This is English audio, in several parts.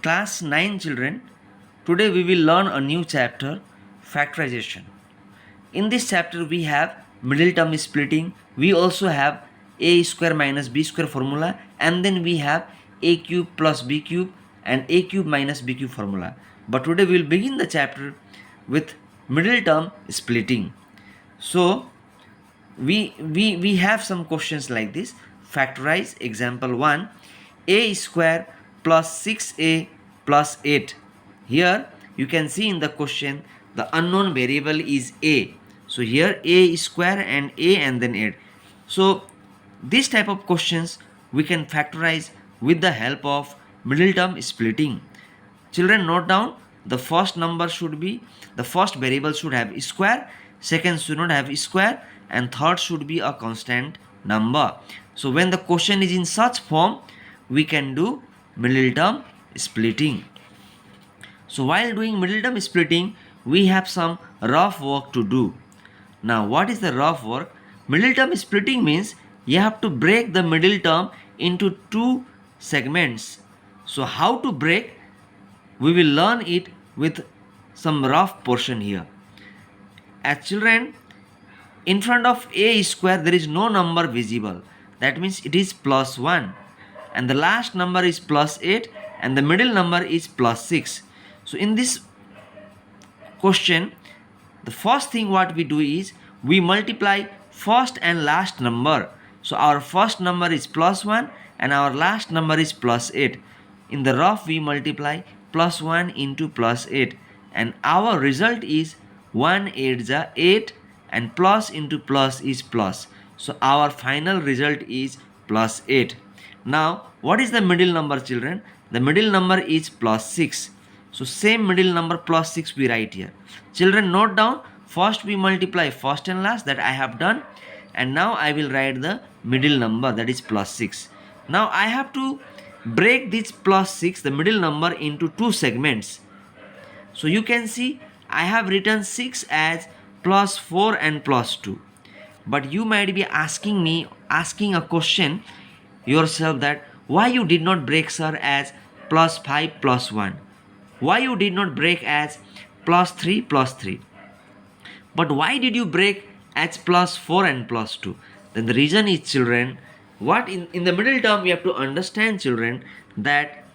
Class 9 children, today we will learn a new chapter, factorization. In this chapter we have middle term splitting, we also have a square minus b square formula, and then we have a cube plus b cube and a cube minus b cube formula. But today we will begin the chapter with middle term splitting. So we have some questions like this. Factorize example 1, a square plus 6a plus 8. Here you can see in the question the unknown variable is a. So here a square and a and then 8. So this type of questions we can factorize with the help of middle term splitting. Children, note down, the first number should be, the first variable should have square, second should not have square, and third should be a constant number. So when the question is in such form, we can do middle term splitting. So while doing middle term splitting, we have some rough work to do. Now what is the rough work? Middle term splitting means you have to break the middle term into two segments. So how to break? We will learn it with some rough portion here. As children, in front of a square there is no number visible. That means it is plus 1. And the last number is plus 8 and the middle number is plus 6. So in this question, the first thing what we do is we multiply first and last number. So our first number is plus 1 and our last number is plus 8. In the rough we multiply plus 1 into plus 8 and our result is 1 8 is 8 and plus into plus is plus. So our final result is plus 8. Now what is the middle number, children? The middle number is plus 6. So same middle number plus 6 we write here. Children, note down, first we multiply first and last, that I have done, and now I will write the middle number, that is plus 6. Now I have to break this plus 6, the middle number, into two segments. So you can see I have written 6 as plus 4 and plus 2. But you might be asking a question yourself, that why you did not break, sir, as plus 5 plus 1? Why you did not break as plus 3 plus 3? But why did you break as plus 4 and plus 2? Then the reason is, children, what in the middle term we have to understand, children, that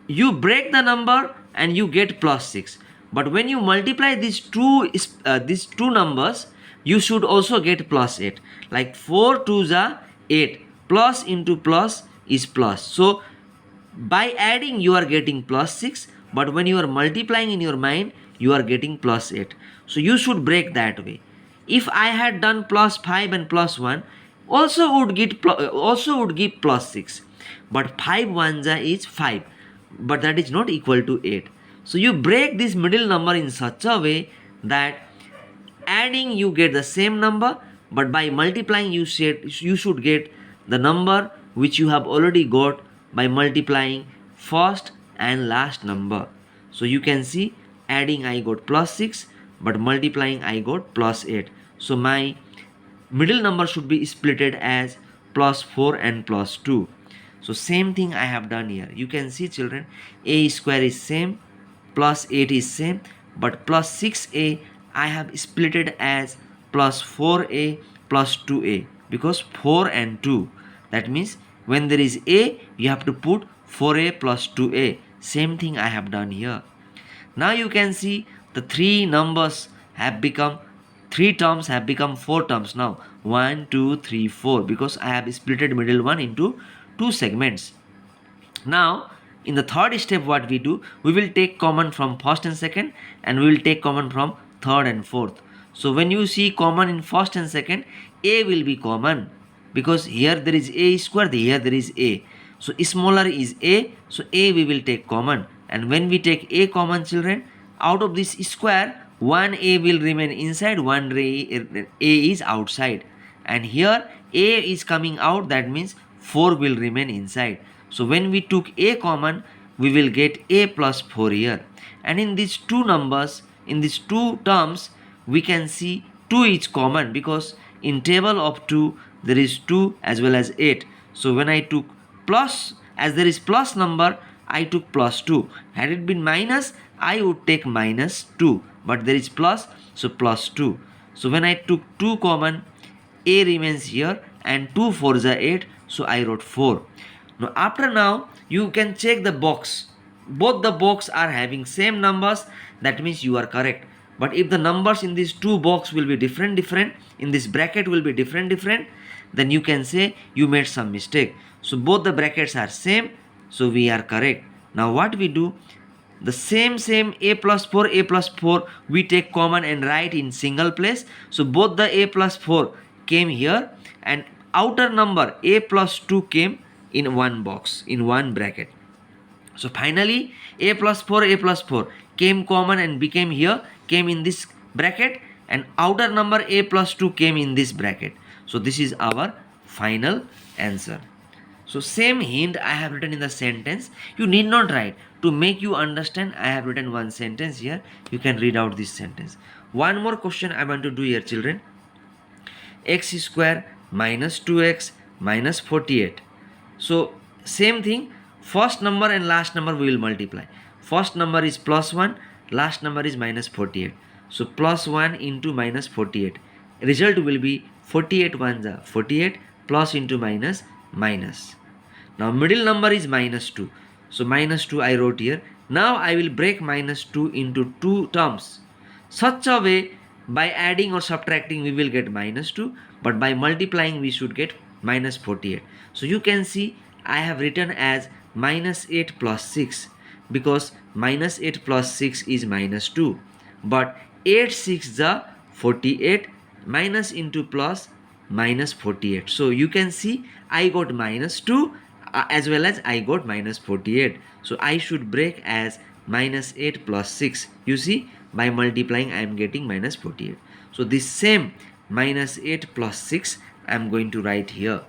you break the number and you get plus 6. But when you multiply these two numbers, you should also get plus 8. Like 4 2s are 8. Plus into plus is plus. So by adding you are getting plus 6. But when you are multiplying in your mind, you are getting plus 8. So you should break that way. If I had done plus 5 and plus 1, also would give plus 6. But 5 1s is 5. But that is not equal to 8. So you break this middle number in such a way that adding you get the same number, but by multiplying you should get the number which you have already got by multiplying first and last number. So you can see, adding I got plus 6, but multiplying I got plus 8. So my middle number should be splitted as plus 4 and plus 2. So same thing I have done here. You can see, children, a square is same, plus 8 is same, but plus 6a I have splitted as plus 4a plus 2a, because 4 and 2. That means when there is a, you have to put 4a plus 2a. Same thing I have done here. Now you can see the three terms have become 4 terms now. 1 2 3 4, because I have splitted middle one into two segments. Now in the third step, what we do, we will take common from first and second, and we will take common from third and fourth. So when you see common in first and second, a will be common, because here there is a square, here there is a. So smaller is a, so a we will take common. And when we take a common, children, out of this square, one a will remain inside, one a is outside. And here a is coming out, that means 4 will remain inside. So when we took a common, we will get a plus 4 here. And in these two numbers, in these two terms, we can see 2 is common, because in table of 2 there is 2 as well as 8. So when I took plus, as there is plus number, I took plus 2. Had it been minus, I would take minus 2. But there is plus, so plus 2. So when I took 2 common, a remains here and 2 4s are 8, so I wrote 4. Now you can check the box. Both the box are having same numbers, that means you are correct. But if the numbers in these two box will be different, in this bracket will be different, then you can say you made some mistake. So both the brackets are same, so we are correct. Now what we do, the same a plus 4 we take common and write in single place. So both the a plus 4 came here and outer number a plus 2 came in one box, in one bracket. So finally a plus 4 came common and became here, came in this bracket, and outer number a plus 2 came in this bracket. So this is our final answer. So same hint I have written in the sentence. You need not write. To make you understand, I have written one sentence here. You can read out this sentence. One more question I want to do here, children. X square minus 2x minus 48. So same thing, first number and last number we will multiply. First number is plus 1, last number is minus 48. So plus 1 into minus 48. Result will be 48 ones are 48, plus into minus minus. Now middle number is minus 2. So minus 2 I wrote here. Now I will break minus 2 into two terms. Such a way, by adding or subtracting we will get minus 2, but by multiplying we should get minus 48. So you can see I have written as minus 8 plus 6, because minus 8 plus 6 is minus 2. But 8 6 is 48, minus into plus minus 48. So you can see I got minus 2 as well as I got minus 48. So I should break as minus 8 plus 6. You see, by multiplying I am getting minus 48. So this same minus 8 plus 6 I am going to write here.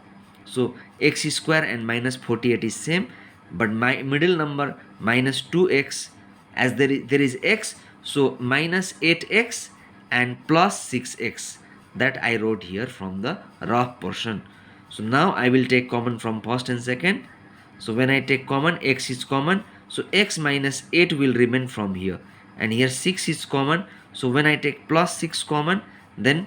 So x square and minus 48 is same, but my middle number minus 2x, as there is x, so minus 8x and plus 6x, that I wrote here from the rough portion. So now I will take common from first and second. So when I take common, x is common, so x minus 8 will remain from here, and here 6 is common. So when I take plus 6 common, then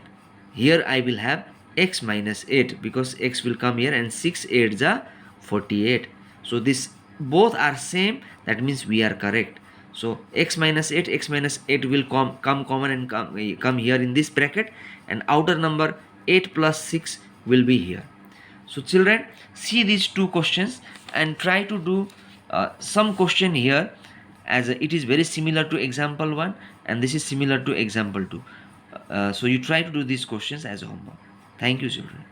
here I will have x minus 8, because x will come here, and 6 8s are 48. So this both are same, that means we are correct. So x minus 8 will come common and come here in this bracket, and outer number 8 plus 6 will be here. So children, see these two questions and try to do some question here, as it is very similar to example 1 and this is similar to example 2. So you try to do these questions as homework. Thank you, children.